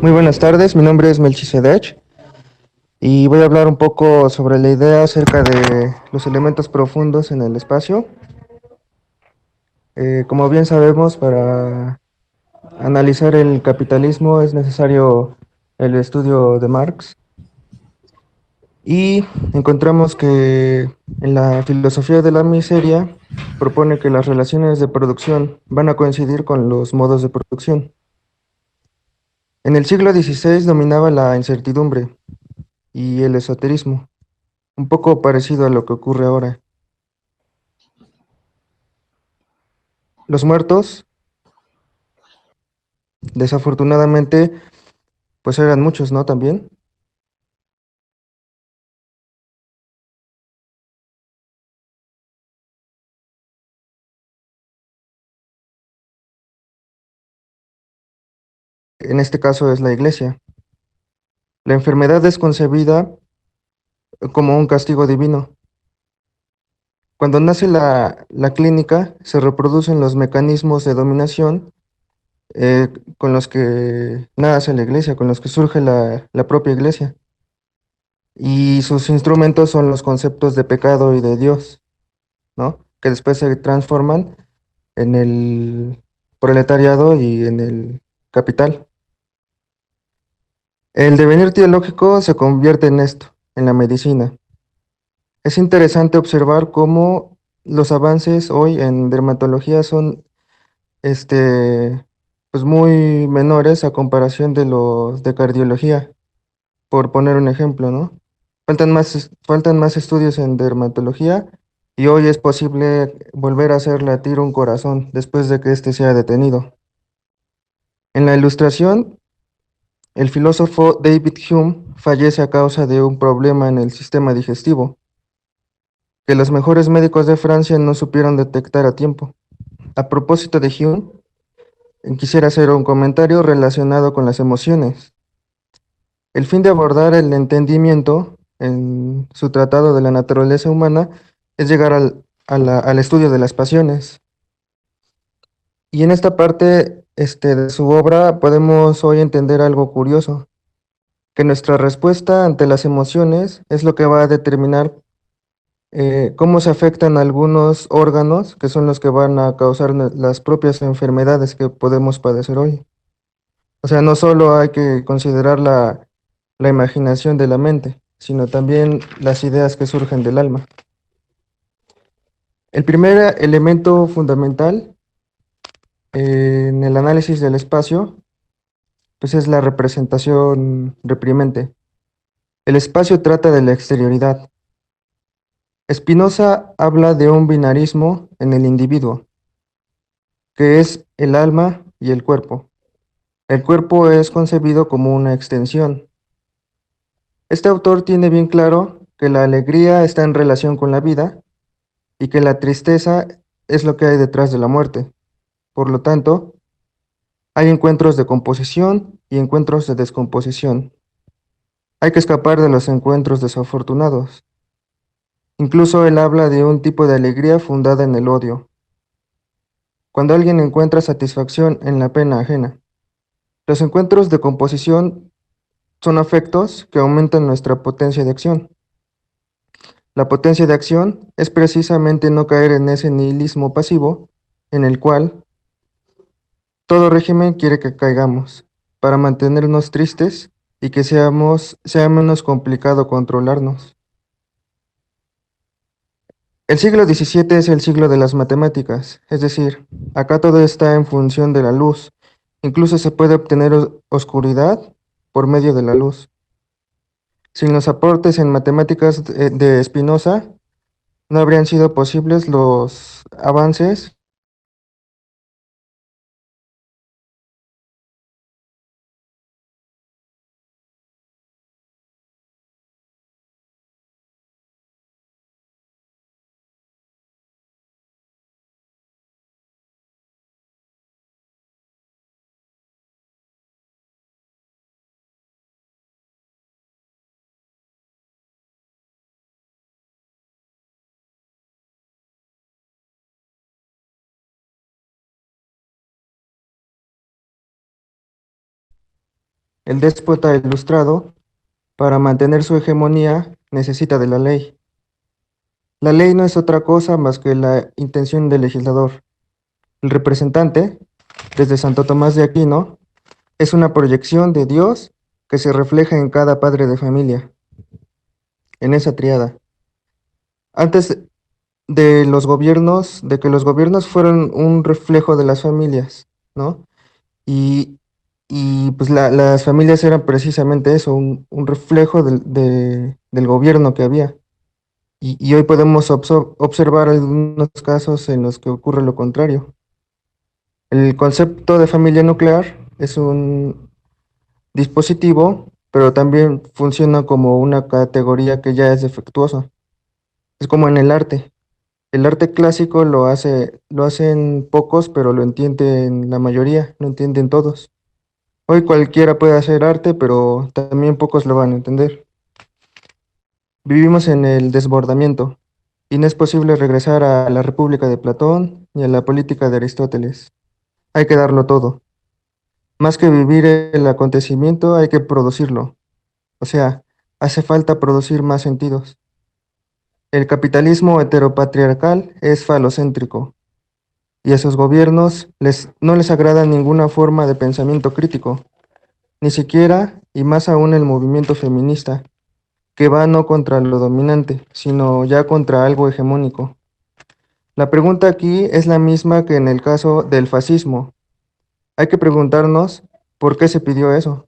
Muy buenas tardes, mi nombre es Melchizedek y voy a hablar un poco sobre la idea acerca de los elementos profundos en el espacio. Como bien sabemos, para analizar el capitalismo es necesario el estudio de Marx y encontramos que en la filosofía de la miseria propone que las relaciones de producción van a coincidir con los modos de producción. En el siglo XVI dominaba la incertidumbre y el esoterismo, un poco parecido a lo que ocurre ahora. Los muertos, desafortunadamente, pues eran muchos, ¿no? También. En este caso es la iglesia. La enfermedad es concebida como un castigo divino. Cuando nace la clínica, se reproducen los mecanismos de dominación eh, con los que nace la iglesia, con los que surge la propia iglesia. Y sus instrumentos son los conceptos de pecado y de Dios, ¿no? Que después se transforman en el proletariado y en el capital. El devenir teológico se convierte en esto, en la medicina. Es interesante observar cómo los avances hoy en dermatología son pues muy menores a comparación de los de cardiología, por poner un ejemplo, ¿no? Faltan más estudios en dermatología y hoy es posible volver a hacer latir un corazón después de que éste sea detenido. En la ilustración, el filósofo David Hume fallece a causa de un problema en el sistema digestivo que los mejores médicos de Francia no supieron detectar a tiempo. A propósito de Hume, quisiera hacer un comentario relacionado con las emociones. El fin de abordar el entendimiento en su tratado de la naturaleza humana es llegar al estudio de las pasiones. Y en esta parte de su obra podemos hoy entender algo curioso, que nuestra respuesta ante las emociones es lo que va a determinar cómo se afectan algunos órganos que son los que van a causar las propias enfermedades que podemos padecer hoy. O sea, no solo hay que considerar la imaginación de la mente, sino también las ideas que surgen del alma. El primer elemento fundamental en el análisis del espacio, pues es la representación reprimente. El espacio trata de la exterioridad. Spinoza habla de un binarismo en el individuo, que es el alma y el cuerpo. El cuerpo es concebido como una extensión. Este autor tiene bien claro que la alegría está en relación con la vida y que la tristeza es lo que hay detrás de la muerte. Por lo tanto, hay encuentros de composición y encuentros de descomposición. Hay que escapar de los encuentros desafortunados. Incluso él habla de un tipo de alegría fundada en el odio, cuando alguien encuentra satisfacción en la pena ajena. Los encuentros de composición son afectos que aumentan nuestra potencia de acción. La potencia de acción es precisamente no caer en ese nihilismo pasivo en el cual todo régimen quiere que caigamos para mantenernos tristes y que sea menos complicado controlarnos. El siglo XVII es el siglo de las matemáticas, es decir, acá todo está en función de la luz. Incluso se puede obtener oscuridad por medio de la luz. Sin los aportes en matemáticas de Spinoza, no habrían sido posibles los avances el déspota ilustrado, para mantener su hegemonía, necesita de la ley. La ley no es otra cosa más que la intención del legislador. El representante, desde Santo Tomás de Aquino, es una proyección de Dios que se refleja en cada padre de familia, en esa triada. Antes de que los gobiernos fueran un reflejo de las familias, ¿no? Y, y pues las familias eran precisamente eso, un reflejo del gobierno que había. Y hoy podemos observar algunos casos en los que ocurre lo contrario. El concepto de familia nuclear es un dispositivo, pero también funciona como una categoría que ya es defectuosa. Es como en el arte. El arte clásico lo hacen pocos, pero lo entienden la mayoría, lo entienden todos. Hoy cualquiera puede hacer arte, pero también pocos lo van a entender. Vivimos en el desbordamiento, y no es posible regresar a la República de Platón ni a la política de Aristóteles. Hay que darlo todo. Más que vivir el acontecimiento, hay que producirlo. O sea, hace falta producir más sentidos. El capitalismo heteropatriarcal es falocéntrico, y a sus gobiernos no les agrada ninguna forma de pensamiento crítico, ni siquiera, y más aún el movimiento feminista, que va no contra lo dominante, sino ya contra algo hegemónico. La pregunta aquí es la misma que en el caso del fascismo. Hay que preguntarnos por qué se pidió eso.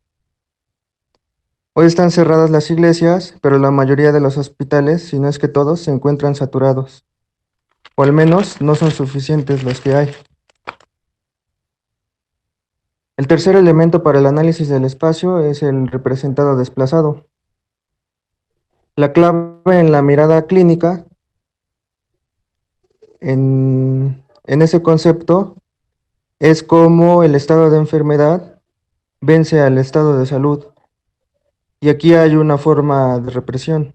Hoy están cerradas las iglesias, pero la mayoría de los hospitales, si no es que todos, se encuentran saturados, o al menos no son suficientes los que hay. El tercer elemento para el análisis del espacio es el representado desplazado. La clave en la mirada clínica, en ese concepto, es cómo el estado de enfermedad vence al estado de salud. Y aquí hay una forma de represión.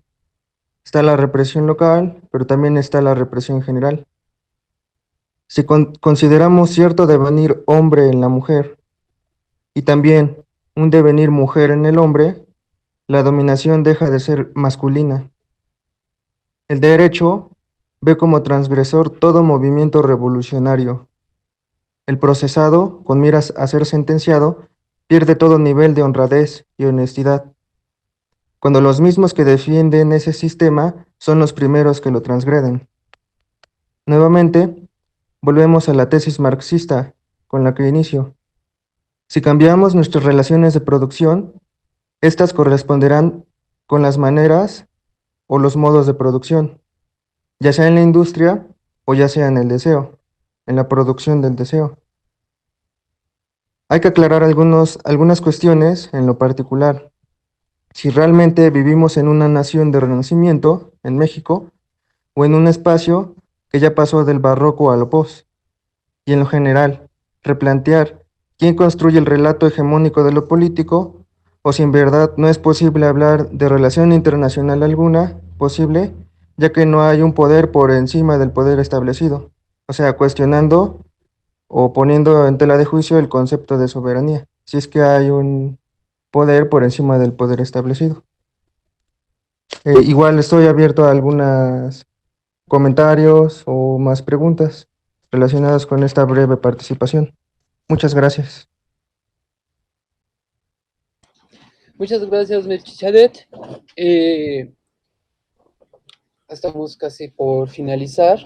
Está la represión local, pero también está la represión general. Si consideramos cierto devenir hombre en la mujer y también un devenir mujer en el hombre, la dominación deja de ser masculina. El derecho ve como transgresor todo movimiento revolucionario. El procesado, con miras a ser sentenciado, pierde todo nivel de honradez y honestidad, cuando los mismos que defienden ese sistema son los primeros que lo transgreden. Nuevamente, volvemos a la tesis marxista con la que inicio. Si cambiamos nuestras relaciones de producción, estas corresponderán con las maneras o los modos de producción, ya sea en la industria o ya sea en el deseo, en la producción del deseo. Hay que aclarar algunas cuestiones en lo particular. Si realmente vivimos en una nación de renacimiento, en México, o en un espacio que ya pasó del barroco a lo post, y en lo general, replantear quién construye el relato hegemónico de lo político, o si en verdad no es posible hablar de relación internacional alguna posible, ya que no hay un poder por encima del poder establecido. O sea, cuestionando o poniendo en tela de juicio el concepto de soberanía, si es que hay un poder por encima del poder establecido. Igual estoy abierto a algunos comentarios o más preguntas relacionadas con esta breve participación. Muchas gracias. Muchas gracias, Melchizedek. Estamos casi por finalizar.